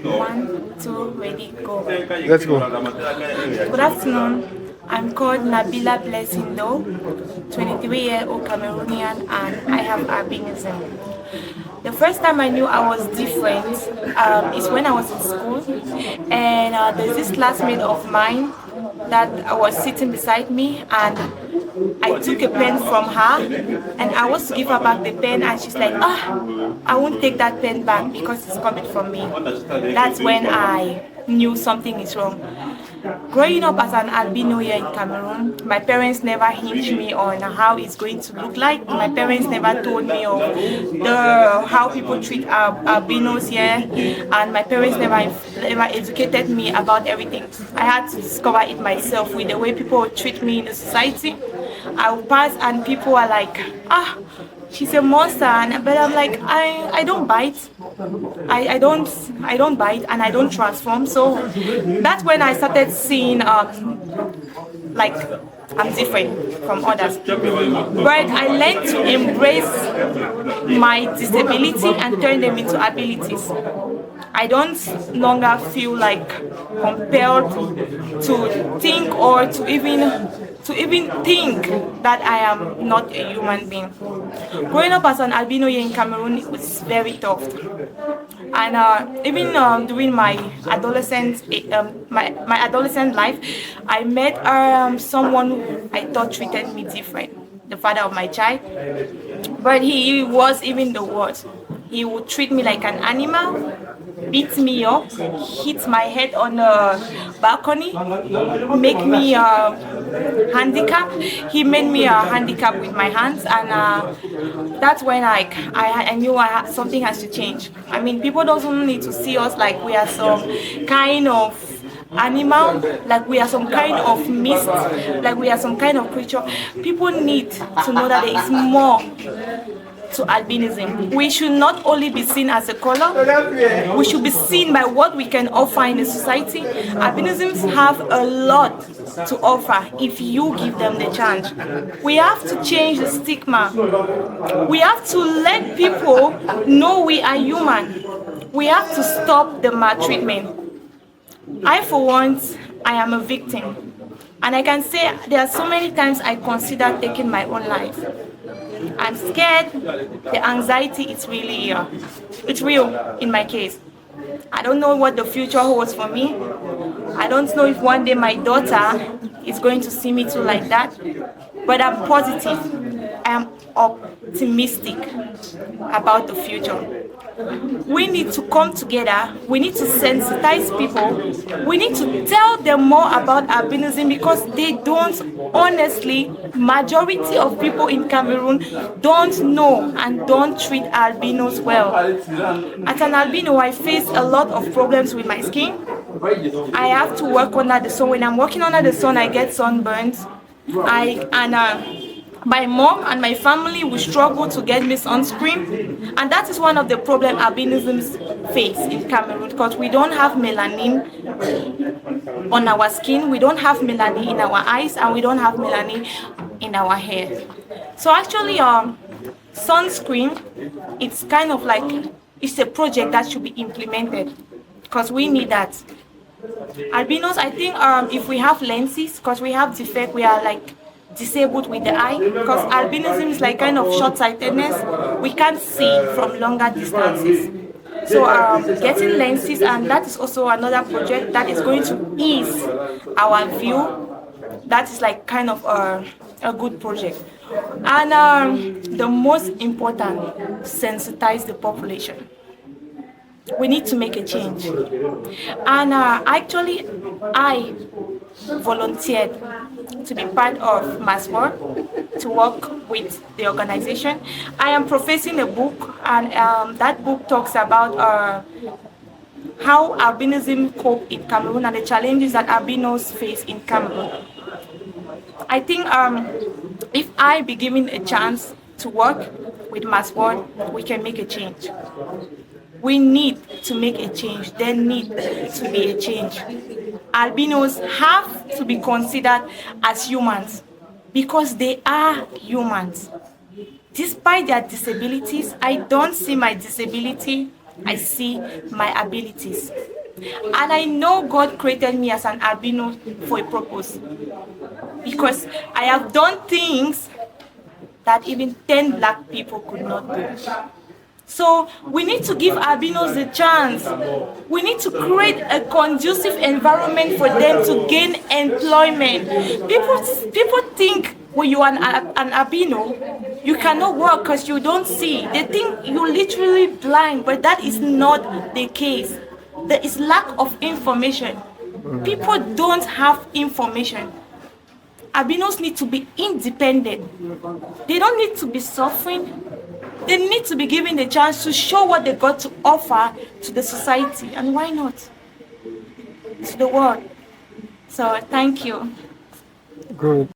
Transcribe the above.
One, two, ready, go. Let's go. Good afternoon. I'm called Nabila Blessindo, 23-year-old Cameroonian, and I have albinism. The first time I knew I was different is when I was in school, and there's this classmate of mine that was sitting beside me, and I took a pen from her, and I was to give her back the pen, and she's like, I won't take that pen back because it's coming from me. That's when I knew something is wrong. Growing up as an albino here in Cameroon, my parents never hinged me on how it's going to look like. My parents never told me of how people treat albinos here, and my parents never educated me about everything. I had to discover it myself with the way people treat me in the society. I would pass and people are like, she's a monster, but I'm like, I don't bite. I don't bite and I don't transform. So that's when I started seeing like I'm different from others. But I learned to embrace my disability and turn them into abilities. I don't longer feel like compelled to think or to even think that I am not a human being. Growing up as an albino here in Cameroon, it was very tough, and even during my adolescent life, I met someone who I thought treated me different, the father of my child, but he was even the worst. He would treat me like an animal, beat me up, hit my head on a balcony, make me handicapped. He made me handicapped with my hands, and that's when I knew something has to change. I mean, people don't need to see us like we are some kind of animal, like we are some kind of mist, like we are some kind of creature. People need to know that there is more to albinism. We should not only be seen as a color, we should be seen by what we can offer in the society. Albinisms have a lot to offer if you give them the chance. We have to change the stigma. We have to let people know we are human. We have to stop the maltreatment. I, for once, I am a victim. And I can say there are so many times I consider taking my own life. I'm scared. The anxiety is really, it's real in my case. I don't know what the future holds for me. I don't know if one day my daughter is going to see me too like that. But I'm positive. I am optimistic about the future. We need to come together. We need to sensitize people. We need to tell them more about albinism because they don't, honestly, majority of people in Cameroon don't know and don't treat albinos well. As an albino, I face a lot of problems with my skin. I have to work under the sun. When I'm working under the sun, I get sunburns. My mom and my family will struggle to get me sunscreen, and that is one of the problems albinisms face in Cameroon because we don't have melanin on our skin, we don't have melanin in our eyes, and we don't have melanin in our hair. So actually, sunscreen, it's kind of like it's a project that should be implemented because we need that. Albinos, I think if we have lenses, because we have defect, we are like disabled with the eye, because albinism is like kind of short-sightedness. We can't see from longer distances. So getting lenses, and that is also another project that is going to ease our view. That is like kind of a good project. And the most important, sensitize the population. We need to make a change. And actually, I volunteered to be part of MASWORD, to work with the organization. I am professing a book, and that book talks about how albinism cope in Cameroon and the challenges that albinos face in Cameroon. I think if I be given a chance to work with MASWORD, we can make a change. We need to make a change. There need to be a change. Albinos have to be considered as humans because they are humans. Despite their disabilities, I don't see my disability I see my abilities. And I know God created me as an albino for a purpose, because I have done things that even 10 black people could not do. So we need to give albinos a chance. We need to create a conducive environment for them to gain employment. People think when you are an albino, you cannot work because you don't see. They think you're literally blind, but that is not the case. There is lack of information. People don't have information. Albinos need to be independent. They don't need to be suffering. They need to be given the chance to show what they got to offer to the society, and why not to the world. So thank you. Good.